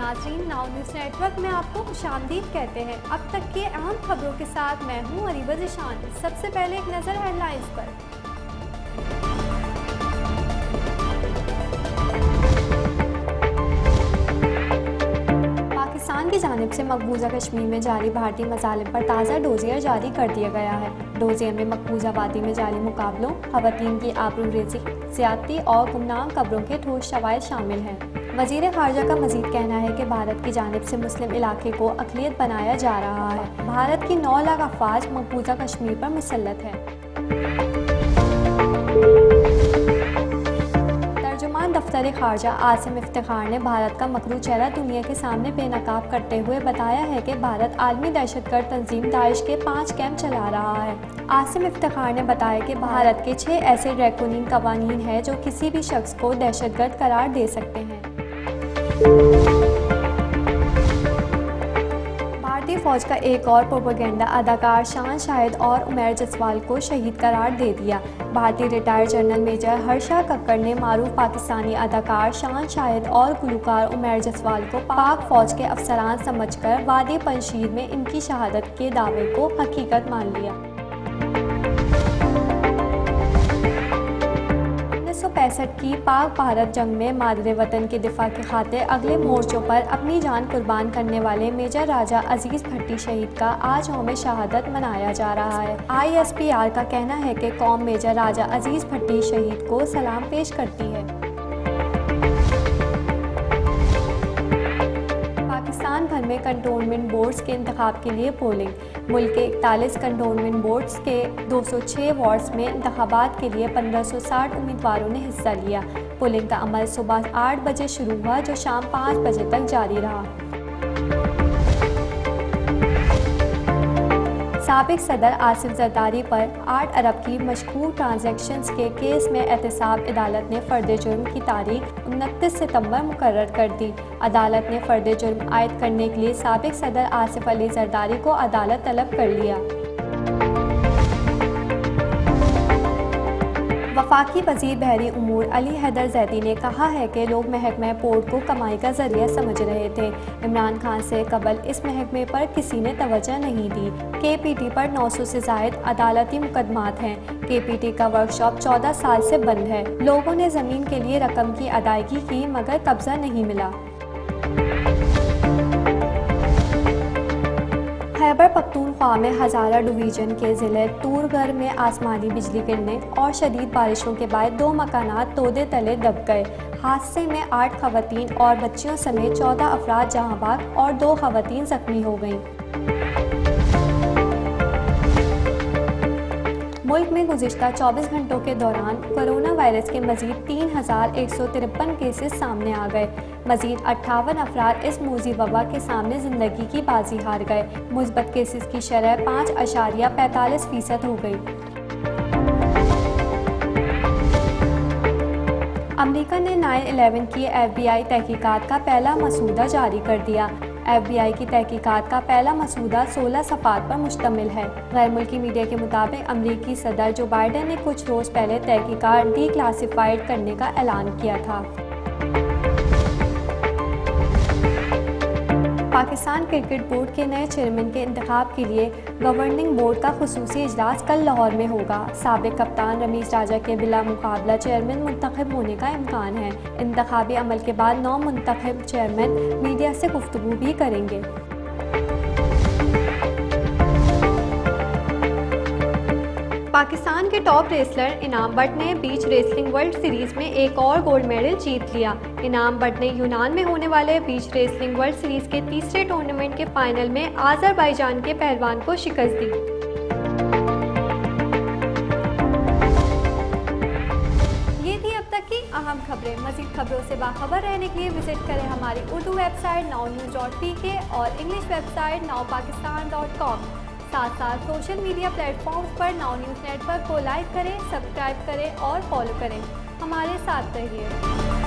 नाज़रीन, now news network में आपको खुशामदीद कहते हैं। अब तक की अहम खबरों के साथ मैं हूं अरीबा ज़िशान। सबसे पहले एक नज़र हेडलाइंस पर। पाकिस्तान की जानिब से मकबूजा कश्मीर में जारी भारतीय मसालिम पर ताज़ा डोजियर जारी कर दिया गया है। डोजियर में मकबूजा वादी में जारी मुकाबलों, खवातीन की आबरूरेज़ी, ज़्यादती और गुमनाम कब्रों के ठोस शवाहिद शामिल हैं। वज़ीर ख़ारजा का मज़ीद कहना है कि भारत की जानिब से मुस्लिम इलाके को अक़लियत बनाया जा रहा है। भारत की 9 लाख अफ़वाज मकबूजा कश्मीर पर मुसल्लत है। तर्जुमान दफ्तर ख़ारजा आसिम इफ्तिखार ने भारत का मकरू चेहरा दुनिया के सामने बेनकाब करते हुए बताया है कि भारत आलमी दहशतगर्द तंजीम दाइश के 5 कैंप चला रहा है। आसिम इफ्तिखार ने बताया कि भारत के 6 ऐसे ड्रैकोनियन कवानीन हैं जो किसी भी शख्स को दहशतगर्द करार दे सकते हैं। भारतीय फौज का एक और प्रोपेगेंडा अदाकार शान शाहिद और उमैर जसवाल को शहीद करार दे दिया। भारतीय retired general major Harsha Kakkar ने मारूफ पाकिस्तानी अदाकार शान शाहिद और गुलकार उमैर जसवाल को पाक फौज के अफसरान समझकर वादी पंजशीर में इनकी शहादत के दावे को हकीकत मान लिया। 1965 की पाक भारत जंग में मादरे वतन के दिफा के खातिर अगले मोर्चों पर अपनी जान कुर्बान करने वाले मेजर राजा अजीज भट्टी शहीद का आज यौम शहादत मनाया जा रहा है। ISPR का कहना है कि कौम मेजर राजा अजीज भट्टी शहीद को सलाम पेश करती है। पाकिस्तान भर में कंटोनमेंट बोर्ड्स के इंतखाब के लिए पोलिंग। मुल्क के 41 कंटोनमेंट बोर्ड्स के 206 वार्ड्स में इंतखाबात के लिए 1560 उम्मीदवारों ने हिस्सा लिया। पोलिंग का अमल सुबह 8 बजे शुरू हुआ जो शाम 5 बजे तक जारी रहा। साबिक सदर आसिफ जरदारी पर 8 अरब की मशकूक ट्रांजैक्शंस के केस में एहतसाब अदालत ने फ़र्द जुर्म की तारीख 29 सितंबर मुकर्रर कर दी। अदालत ने फ़र्द जुर्म आयद करने के लिए साबिक सदर आसिफ अली जरदारी को अदालत तलब कर लिया। वफाकी वज़ीर बहरी उमूर अली हैदर जैदी ने कहा है कि लोग महकमा पोर्ट को कमाई का जरिया समझ रहे थे। इमरान खान से कबल इस महकमे पर किसी ने तवज्जो नहीं दी। KPT पर 900 से ज़ायद अदालती मुकदमात हैं। KPT का वर्कशॉप 14 साल से बंद है। लोगों ने ज़मीन के लिए रकम की अदायगी की मगर कब्जा नहीं मिला। खैबर पख्तूनख्वा में हज़ारा डिवीज़न के ज़िले तूरगढ़ में आसमानी बिजली गिरने और शदीद बारिशों के बाद 2 मकानात तोदे तले दब गए। हादसे में 8 खवातीन और बच्चियों समेत 14 अफराद जहां बाग और 2 खवातीन जख्मी हो गईं। मुल्क में गुज़िश्ता 24 घंटों के दौरान कोरोना वायरस के मज़ीद 3153 केसेस सामने आ गए। मज़ीद 58 अफराद इस मूजी वबा के सामने ज़िंदगी की बाजी हार गए। मुस्बत केसेस की शरह 5.45% हो गई। अमेरिका ने 9/11 की FBI तहकीकात का पहला मसूदा जारी कर दिया। FBI की तहकीकात का पहला मसूदा 16 सफ़ात पर मुश्तमिल है। गैर मुल्की मीडिया के मुताबिक अमरीकी सदर जो बाइडेन ने कुछ रोज़ पहले तहकीकात डीक्लासिफाइड करने का ऐलान किया था। पाकिस्तान क्रिकेट बोर्ड के नए चेयरमैन के इंतखाब के लिए गवर्निंग बोर्ड का खुसूसी इजलास कल लाहौर में होगा। साबिक कप्तान रमीज राजा के बिला मुकाबला चेयरमैन मुंतखब होने का इम्कान है। इंतखाबी अमल के बाद 9 मुंतखब चेयरमैन मीडिया से गुफ्तगू भी करेंगे। पाकिस्तान के टॉप रेसलर इनाम बट ने बीच रेसलिंग वर्ल्ड सीरीज में एक और गोल्ड मेडल जीत लिया। इनाम बट ने यूनान में होने वाले बीच रेसलिंग वर्ल्ड सीरीज के तीसरे टूर्नामेंट के फाइनल में आज़रबाईजान के पहलवान को शिकस्त दी। ये थी अब तक की अहम खबरें। मज़ीद खबरों से बाखबर रहने के लिए विजिट करें हमारी उर्दू वेबसाइट nownews.pk और इंग्लिश वेबसाइट nowpakistan.com। साथ साथ सोशल मीडिया प्लेटफॉर्म्स पर नाउ न्यूज़ नेटवर्क को लाइक करें, सब्सक्राइब करें और फॉलो करें। हमारे साथ रहिए।